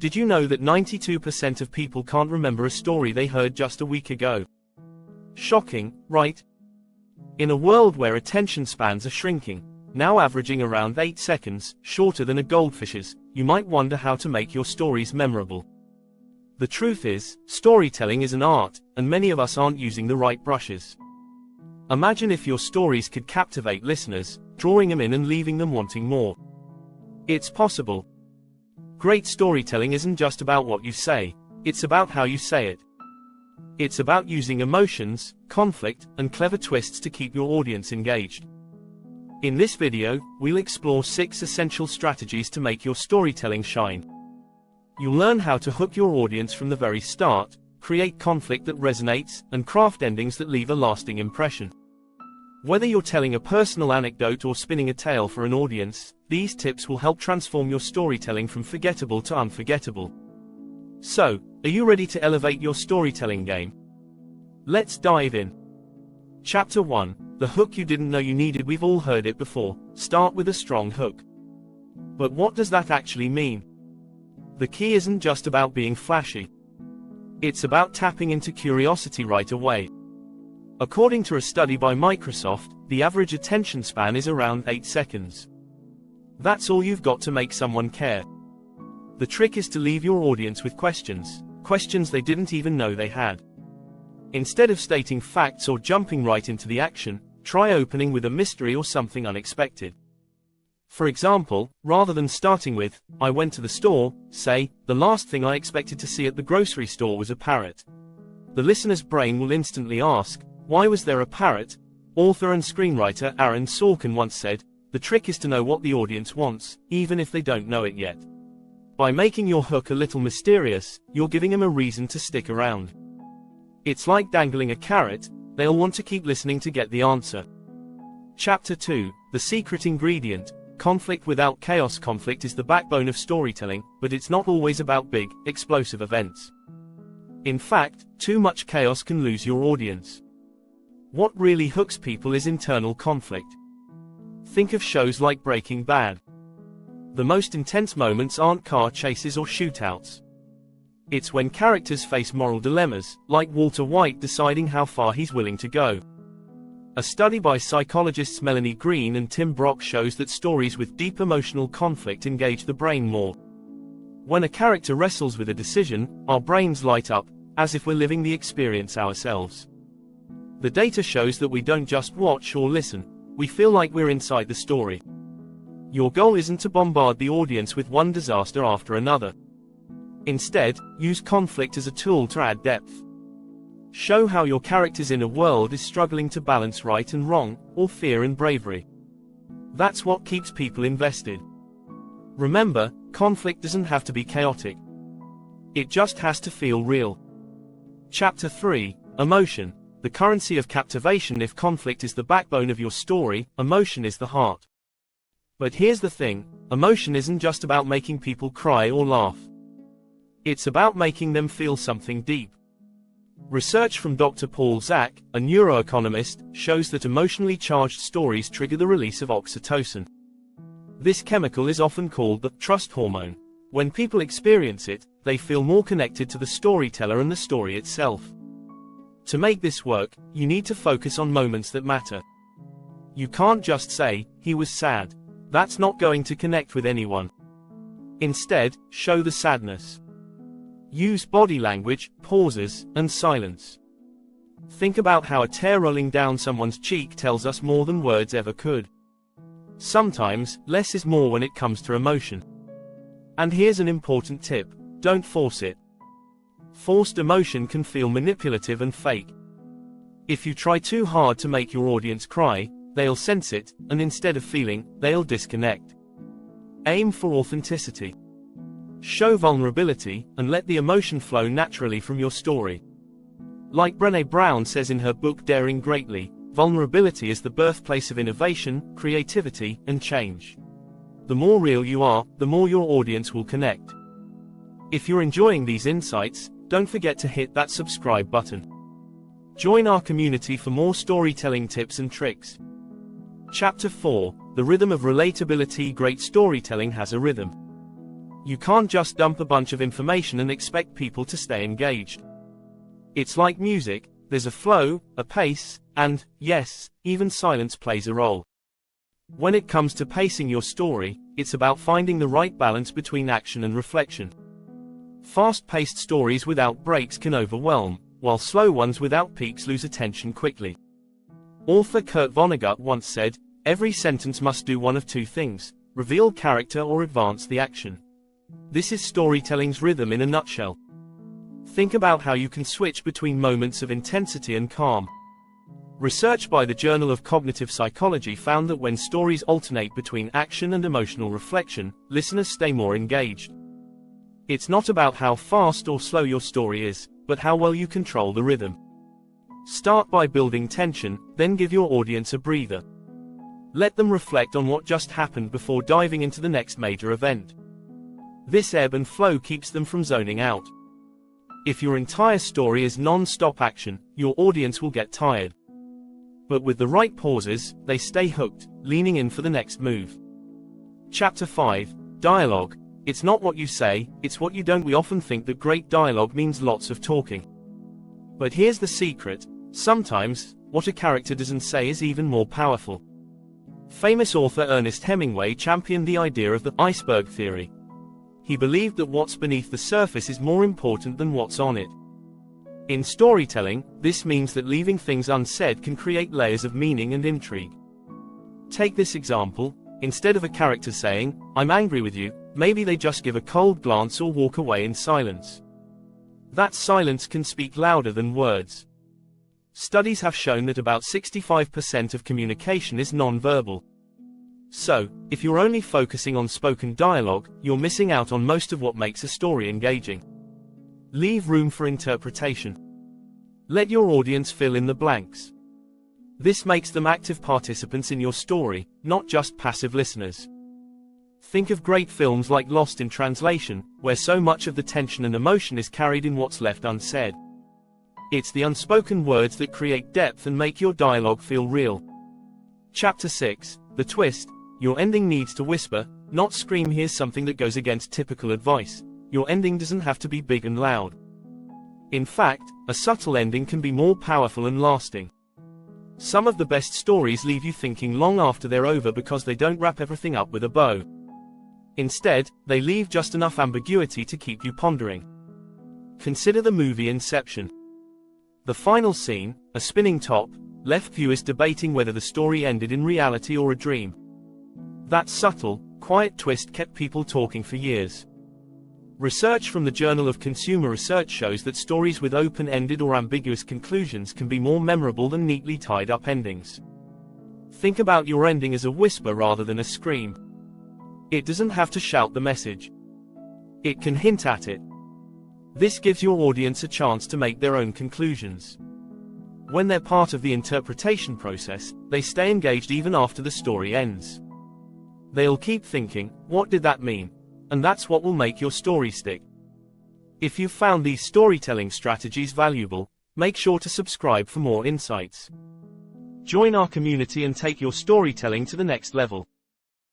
Did you know that 92% of people can't remember a story they heard just a week ago? Shocking, right? In a world where attention spans are shrinking, now averaging around 8 seconds, shorter than a goldfish's, you might wonder how to make your stories memorable. The truth is, storytelling is an art, and many of us aren't using the right brushes. Imagine if your stories could captivate listeners, drawing them in and leaving them wanting more. It's possible. Great storytelling isn't just about what you say, it's about how you say it. It's about using emotions, conflict, and clever twists to keep your audience engaged. In this video, we'll explore 6 essential strategies to make your storytelling shine. You'll learn how to hook your audience from the very start, create conflict that resonates, and craft endings that leave a lasting impression. Whether you're telling a personal anecdote or spinning a tale for an audience, these tips will help transform your storytelling from forgettable to unforgettable. So, are you ready to elevate your storytelling game? Let's dive in. Chapter 1, the hook you didn't know you needed. We've all heard it before. Start with a strong hook. But what does that actually mean? The key isn't just about being flashy. It's about tapping into curiosity right away. According to a study by Microsoft, the average attention span is around 8 seconds. That's all you've got to make someone care. The trick is to leave your audience with questions they didn't even know they had. Instead of stating facts or jumping right into the action, try opening with a mystery or something unexpected. For example, rather than starting with, "I went to the store," say, "The last thing I expected to see at the grocery store was a parrot." The listener's brain will instantly ask, "Why was there a parrot?" Author and screenwriter Aaron Sorkin once said, "The trick is to know what the audience wants, even if they don't know it yet." By making your hook a little mysterious, you're giving them a reason to stick around. It's like dangling a carrot, they'll want to keep listening to get the answer. Chapter 2, the secret ingredient, conflict without chaos. Conflict is the backbone of storytelling, but it's not always about big, explosive events. In fact, too much chaos can lose your audience. What really hooks people is internal conflict. Think of shows like Breaking Bad. The most intense moments aren't car chases or shootouts. It's when characters face moral dilemmas, like Walter White deciding how far he's willing to go. A study by psychologists Melanie Green and Tim Brock shows that stories with deep emotional conflict engage the brain more. When a character wrestles with a decision, our brains light up, as if we're living the experience ourselves. The data shows that we don't just watch or listen, we feel like we're inside the story. Your goal isn't to bombard the audience with one disaster after another. Instead, use conflict as a tool to add depth. Show how your character's inner world is struggling to balance right and wrong, or fear and bravery. That's what keeps people invested. Remember, conflict doesn't have to be chaotic. It just has to feel real. Chapter 3, emotion, the currency of captivation. If conflict is the backbone of your story, emotion is the heart. But here's the thing, emotion isn't just about making people cry or laugh. It's about making them feel something deep. Research from Dr. Paul Zak, a neuroeconomist, shows that emotionally charged stories trigger the release of oxytocin. This chemical is often called the trust hormone. When people experience it, they feel more connected to the storyteller and the story itself. To make this work, you need to focus on moments that matter. You can't just say, "He was sad." That's not going to connect with anyone. Instead, show the sadness. Use body language, pauses, and silence. Think about how a tear rolling down someone's cheek tells us more than words ever could. Sometimes, less is more when it comes to emotion. And here's an important tip, don't force it. Forced emotion can feel manipulative and fake. If you try too hard to make your audience cry, they'll sense it, and instead of feeling, they'll disconnect. Aim for authenticity. Show vulnerability, and let the emotion flow naturally from your story. Like Brené Brown says in her book Daring Greatly, vulnerability is the birthplace of innovation, creativity, and change. The more real you are, the more your audience will connect. If you're enjoying these insights, don't forget to hit that subscribe button. Join our community for more storytelling tips and tricks. Chapter 4, the rhythm of relatability. Great storytelling has a rhythm. You can't just dump a bunch of information and expect people to stay engaged. It's like music, there's a flow, a pace, and, yes, even silence plays a role. When it comes to pacing your story, it's about finding the right balance between action and reflection. Fast-paced stories without breaks can overwhelm, while slow ones without peaks lose attention quickly. Author Kurt Vonnegut once said, "Every sentence must do one of two things: reveal character or advance the action." This is storytelling's rhythm in a nutshell. Think about how you can switch between moments of intensity and calm. Research by the Journal of Cognitive Psychology found that when stories alternate between action and emotional reflection, listeners stay more engaged. It's not about how fast or slow your story is, but how well you control the rhythm. Start by building tension, then give your audience a breather. Let them reflect on what just happened before diving into the next major event. This ebb and flow keeps them from zoning out. If your entire story is non-stop action, your audience will get tired. But with the right pauses, they stay hooked, leaning in for the next move. Chapter 5. Dialogue. It's not what you say, it's what you don't. We often think that great dialogue means lots of talking. But here's the secret: sometimes, what a character doesn't say is even more powerful. Famous author Ernest Hemingway championed the idea of the iceberg theory. He believed that what's beneath the surface is more important than what's on it. In storytelling, this means that leaving things unsaid can create layers of meaning and intrigue. Take this example: instead of a character saying, "I'm angry with you," maybe they just give a cold glance or walk away in silence. That silence can speak louder than words. Studies have shown that about 65% of communication is non-verbal. So, if you're only focusing on spoken dialogue, you're missing out on most of what makes a story engaging. Leave room for interpretation. Let your audience fill in the blanks. This makes them active participants in your story, not just passive listeners. Think of great films like Lost in Translation, where so much of the tension and emotion is carried in what's left unsaid. It's the unspoken words that create depth and make your dialogue feel real. Chapter 6. The twist. Your ending needs to whisper, not scream. Here's something that goes against typical advice: your ending doesn't have to be big and loud. In fact, a subtle ending can be more powerful and lasting. Some of the best stories leave you thinking long after they're over because they don't wrap everything up with a bow. Instead, they leave just enough ambiguity to keep you pondering. Consider the movie Inception. The final scene, a spinning top, left viewers debating whether the story ended in reality or a dream. That subtle, quiet twist kept people talking for years. Research from the Journal of Consumer Research shows that stories with open-ended or ambiguous conclusions can be more memorable than neatly tied-up endings. Think about your ending as a whisper rather than a scream. It doesn't have to shout the message. It can hint at it. This gives your audience a chance to make their own conclusions. When they're part of the interpretation process, they stay engaged even after the story ends. They'll keep thinking, "What did that mean?" And that's what will make your story stick. If you've found these storytelling strategies valuable, make sure to subscribe for more insights. Join our community and take your storytelling to the next level.